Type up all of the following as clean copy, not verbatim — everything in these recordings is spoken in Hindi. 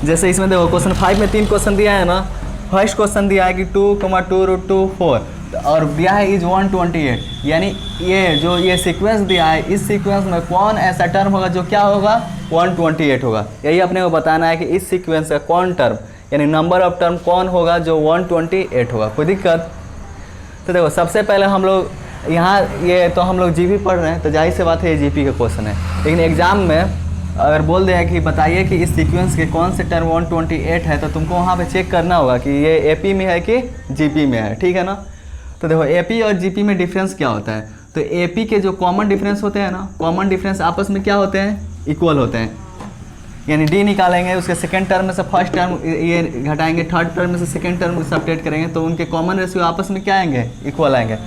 जैसे इसमें देखो क्वेश्चन 5 में 3 क्वेश्चन दिया है ना। फर्स्ट क्वेश्चन दिया है कि 2,2 √ 4 और दिया है इज 128, यानी ये सीक्वेंस दिया है, इस सीक्वेंस में कौन ऐसा टर्म होगा जो क्या होगा 128 होगा। यही अपने को बताना है कि इस सीक्वेंस का कौन टर्म यानी नंबर ऑफ टर्म कौन होगा जो 128 होगा। कोई दिक्कत? तो देखो सबसे पहले हम लोग यहाँ ये तो हम लोग जीपी पढ़ रहे हैं तो जाहिर सी बात है ये जीपी का क्वेश्चन है, लेकिन एग्जाम में अगर बोल दिया कि बताइए कि इस सीक्वेंस के कौन से टर्म 128 है तो तुमको वहाँ पे चेक करना होगा कि ये एपी में है कि जीपी में है, ठीक है ना। तो देखो एपी और जीपी में डिफरेंस क्या होता है, तो एपी के जो कॉमन डिफरेंस होते हैं ना, कॉमन डिफरेंस आपस में क्या होते हैं, इक्वल होते हैं। यानी डी निकालेंगे, उसके सेकंड टर्म में से फर्स्ट टर्म ये घटाएंगे, थर्ड टर्म में से सेकंड टर्म सब्ट्रैक्ट करेंगे तो उनके कॉमन रेशियो आपस में क्या आएंगे, इक्वल आएंगे।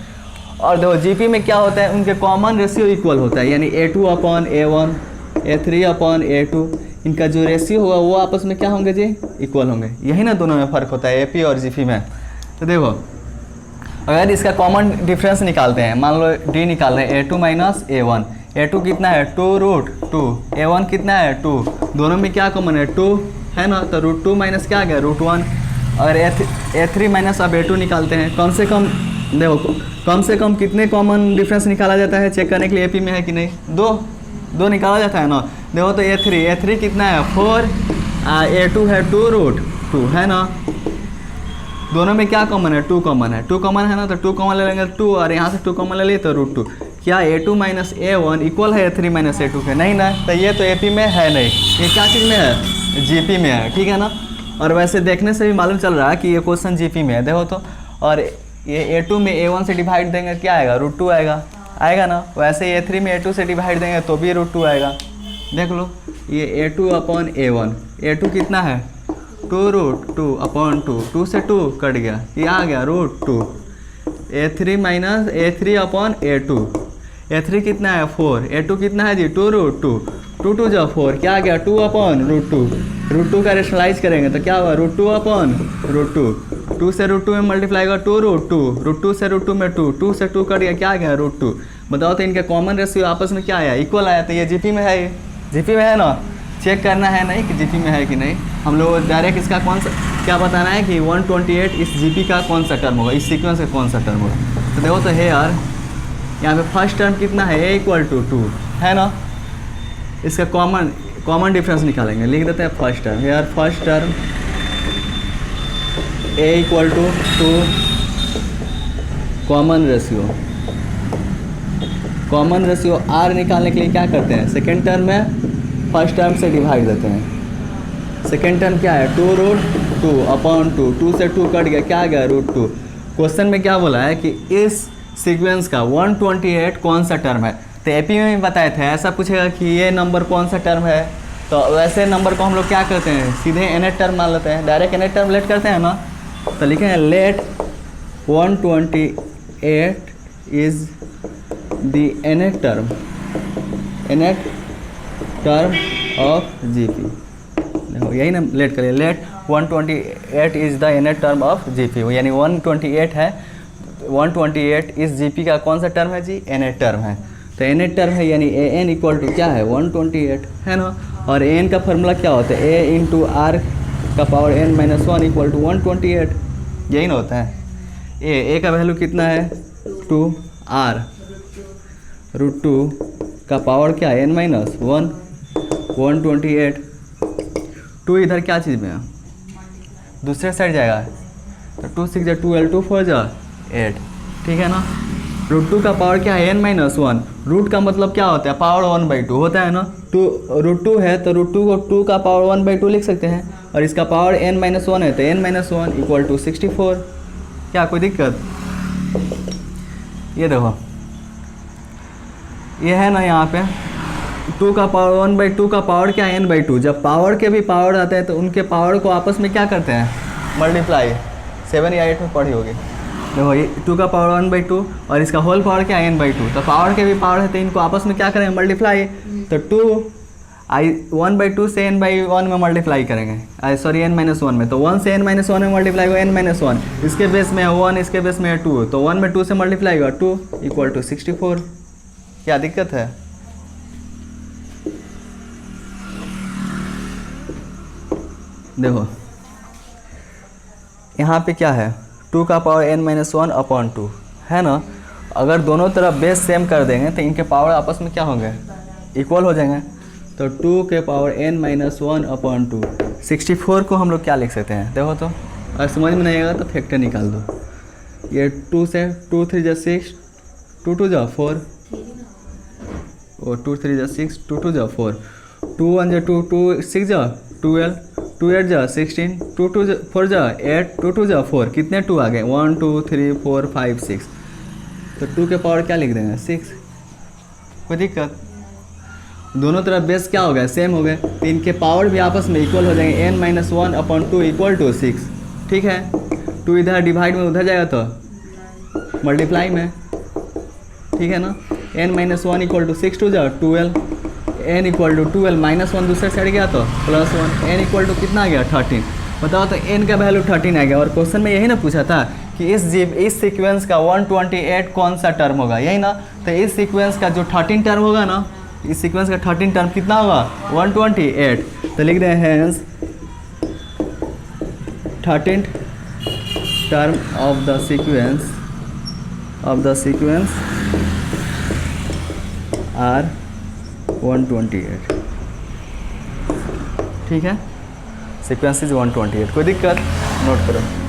और देखो जीपी में क्या होता है, उनके कॉमन रेशियो इक्वल होता है, यानी A2/A1 A3/A2 इनका जो रेशियो होगा वो आपस में क्या होंगे जी, इक्वल होंगे। यही ना दोनों में फ़र्क होता है एपी और जीपी में। तो देखो अगर इसका कॉमन डिफरेंस निकालते हैं, मान लो डी निकाल रहे हैं A2 - A1, A2 कितना है 2√2, A1 कितना है 2, दोनों में क्या कॉमन है 2 है ना, तो √2 माइनस क्या आ गया √1। और A3 माइनस अब A2 निकालते हैं, कम से कम देखो कम से कम कितने कॉमन डिफरेंस निकाला जाता है चेक करने के लिए एपी में है कि नहीं, दो निकाला जाता है ना। देखो तो A3 कितना है 4, A2 है 2√2 है ना, दोनों में क्या कॉमन है 2 कॉमन है, 2 कॉमन है ना, तो 2 कॉमन ले लेंगे 2 और यहाँ से 2 कॉमन ले लिए तो √2। क्या A2 - A1 इक्वल है A3 - A2 के, नहीं ना, तो ये तो एपी में है नहीं, ये क्या चीज़ में है, जीपी में है, ठीक है ना। और वैसे देखने से भी मालूम चल रहा है कि ये क्वेश्चन जीपी में है। देखो तो और ये A2 में A1 से डिवाइड देंगे क्या आएगा √2 आएगा ना। वैसे A3 में A2 से डिवाइड देंगे तो भी √2 आएगा। देख लो ये A2/A1, A2 कितना है 2√2/2, 2 से 2 कट गया, ये आ गया √2। A3/A2, A3 कितना है 4, A2 कितना है जी 2√2, 2 जब 4 क्या आ गया 2/√2, √2 का रेशनलाइज करेंगे तो क्या होगा √2/√2, 2 से √2 में मल्टीप्लाई होगा 2√2, √2 से √2 में 2 से 2 कट गया, क्या आ गया √2। बताओ तो इनके कॉमन रेशियो आपस में क्या आया, इक्वल आया, तो ये जीपी में है, ये जीपी में है ना। चेक करना है नहीं कि जीपी में है कि नहीं, हम लोग डायरेक्ट इसका कौन सा क्या बताना है कि 128 इस जीपी का कौन सा टर्म होगा, इस सीक्वेंस का कौन सा टर्म होगा। तो देखो तो है यार, यहाँ पे फर्स्ट टर्म कितना है A = 2 है ना, इसका कॉमन डिफरेंस निकालेंगे, लिख देते हैं फर्स्ट टर्म। यार first term A = 2, common ratio R निकालने के लिए क्या करते हैं, सेकेंड टर्म में फर्स्ट टर्म से डिवाइड देते हैं। सेकेंड टर्म क्या है 2√2/2, 2 से 2 कट गया, क्या आ गया √2। क्वेश्चन में क्या बोला है कि इस सीक्वेंस का 128 कौन सा टर्म है, तो एपी में भी बताए थे, ऐसा पूछेगा कि ये नंबर कौन सा टर्म है, तो वैसे नंबर को हम लोग क्या करते हैं सीधे nth टर्म मान लेते हैं, डायरेक्ट nth टर्म लेट करते हैं ना, तो लिखे हैं let 128 is the nth term of GP. देखो यही ना लेट करिए, let 128 is the nth term of GP, यानी 128 है, 128 इस जीपी का कौन सा टर्म है जी, nth टर्म है। तो nth टर्म है यानी an = क्या है 128 है ना। और an का फॉर्मूला क्या होता है, a × r का पावर n - 1 = 128, यही ना होता है। a का वैल्यू कितना है 2r, √2 का पावर क्या है n - 1, 128, 2 इधर क्या चीज़ में है दूसरे साइड जाएगा, तो 2 6 × 12, 2 4 × 8, ठीक है ना। √2 का पावर क्या है n - 1, रूट का मतलब क्या होता है पावर 1/2 होता है ना, तो √2 है तो √2 को 2 का पावर 1/2 लिख सकते हैं, और इसका पावर n - 1 है तो n - 1 = 64। क्या कोई दिक्कत, ये देखो ये है ना, यहाँ पे 2 का पावर 1/2 का पावर क्या है n/2, जब पावर के भी पावर आते हैं तो उनके पावर को आपस में क्या करते हैं मल्टीप्लाई, 7 या 8 में पढ़ी होगी। देखो ये 2 का पावर 1/2 और इसका होल पावर क्या है n/2, तो पावर के भी पावर है तो इनको आपस में क्या करेंगे मल्टीप्लाई, तो 1/2 से n/1 में मल्टीप्लाई करेंगे, सॉरी n - 1 में, तो 1 से n - 1 में मल्टीप्लाई होगा n - 1, इसके बेस में है 1, इसके बेस में है 2, तो 1 में 2 से मल्टीप्लाई होगा 2 = 64। क्या दिक्कत है, देखो यहाँ पे क्या है, 2 का पावर n-1/2 है ना। अगर दोनों तरफ बेस सेम कर देंगे तो इनके पावर आपस में क्या होंगे, इक्वल हो जाएंगे। तो 2 के पावर n-1/2, 64 को हम लोग क्या लिख सकते हैं, देखो तो, अगर समझ में नहीं आएगा तो फैक्टर निकाल दो। ये 2 से 2 3 जा 6, 2 2 जा 4, और 2 3 जा 6, 2 2 जा 4, 2 1 जा 2, 2 6 जा 12, 2 8 जा 16, 2 2 जा 4 जा 8, 2 2 जा 4, कितने 2 आ गए, 1 2 3 4 5 6। तो 2 के पावर क्या लिख देंगे, 6। कोई दिक्कत, दोनों तरफ बेस क्या हो गया, सेम हो गए, तो इनके पावर भी आपस में इक्वल हो जाएंगे, n-1/2 इक्वल टू 6। ठीक है, 2 इधर डिवाइड में उधर जाएगा तो मल्टीप्लाई में, ठीक है ना। n-1 इक्वल टू 6 2 जा 12, n इक्वल टू 12 -1 दूसरे साइड गया तो +1, n इक्वल टू कितना आ गया 13। बताओ तो n का वैल्यू 13 आ गया। और क्वेश्चन में यही ना पूछा था कि इस सीक्वेंस का 128 कौन सा टर्म होगा, यही ना। तो इस सीक्वेंस का जो 13 टर्म होगा ना, इस सीक्वेंस का 13 टर्म कितना होगा, 128। तो लिख रहे हैं hence 13th term of the sequence are 128। ठीक है, सीक्वेंस इज 128। कोई दिक्कत, नोट करो।